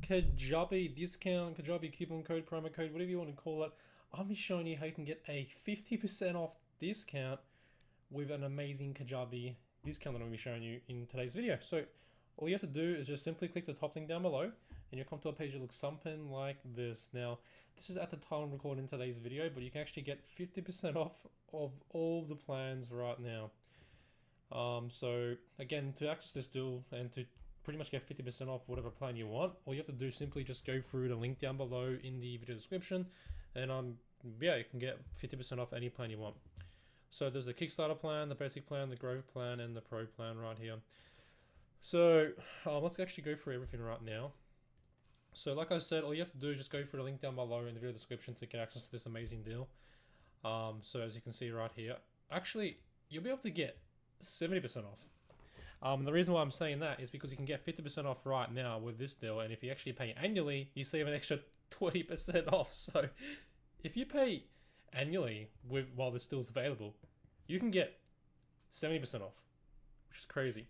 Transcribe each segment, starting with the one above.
Kajabi discount, Kajabi coupon code, promo code, whatever you want to call it. I'm just showing you how you can get a 50% off discount with an amazing Kajabi discount that I'm going to be showing you in today's video. So all you have to do is just simply click the top link down below and you'll come to a page that looks something like this. Now, this is at the time I'm recording today's video, but you can actually get 50% off of all the plans right now. So again, to access this deal and to pretty much get 50% off whatever plan you want, all you have to do is simply just go through the link down below in the video description, and yeah, you can get 50% off any plan you want. So there's the Kickstarter plan, the basic plan, the growth plan, and the pro plan right here. So let's actually go through everything right now. So like I said, all you have to do is just go through the link down below in the video description to get access to this amazing deal. So as you can see right here, actually you'll be able to get 70% off. The reason why I'm saying that is because you can get 50% off right now with this deal, and if you actually pay annually, you save an extra 20% off. So if you pay annually while this deal is available, you can get 70% off, which is crazy.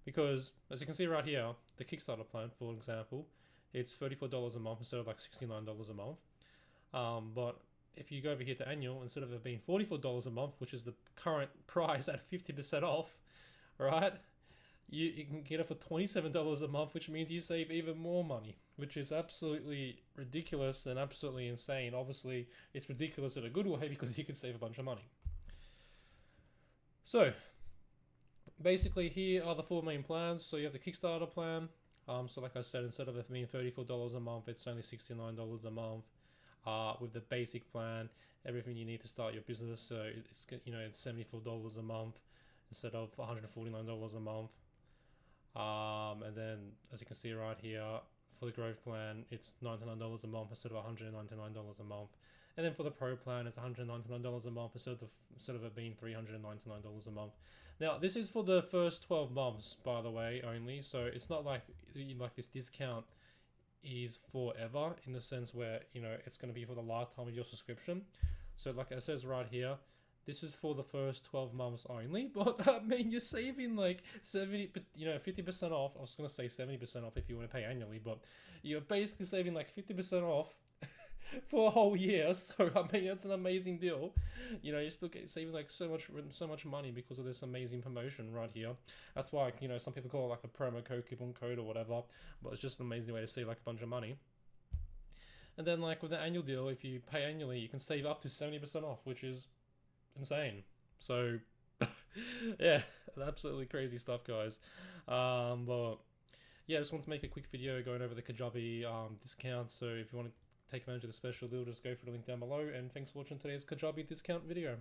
Because as you can see right here, the Kickstarter plan, for example, it's $34 a month instead of like $69 a month. But if you go over here to annual, instead of it being $44 a month, which is the current price at 50% off, right? You can get it for $27 a month, which means you save even more money, which is absolutely ridiculous and absolutely insane. Obviously, it's ridiculous in a good way because you can save a bunch of money. So, basically, here are the four main plans. So you have the Kickstarter plan. So like I said, instead of it being $34 a month, it's only $69 a month. With the basic plan, everything you need to start your business. So it's it's $74 a month instead of $149 a month. And then as you can see right here, for the growth plan, it's $99 a month instead of $199 a month. And then for the pro plan, it's $199 a month instead of it being $399 a month. Now, this is for the first 12 months, by the way, only. So it's not like this discount is forever in the sense where it's going to be for the lifetime of your subscription. So like it says right here, this is for the first 12 months only, but I mean, you're saving like 50% off. I was going to say 70% off if you want to pay annually, but you're basically saving like 50% off for a whole year. So I mean, that's an amazing deal. You still saving like so much money because of this amazing promotion right here. That's why some people call it like a promo code, coupon code, or whatever. But it's just an amazing way to save like a bunch of money. And then like with the annual deal, if you pay annually, you can save up to 70% off, which is insane. So yeah, absolutely crazy stuff, guys. But yeah, I just want to make a quick video going over the Kajabi discount. So if you want to take advantage of the special deal, just go for the link down below, and thanks for watching today's Kajabi discount video.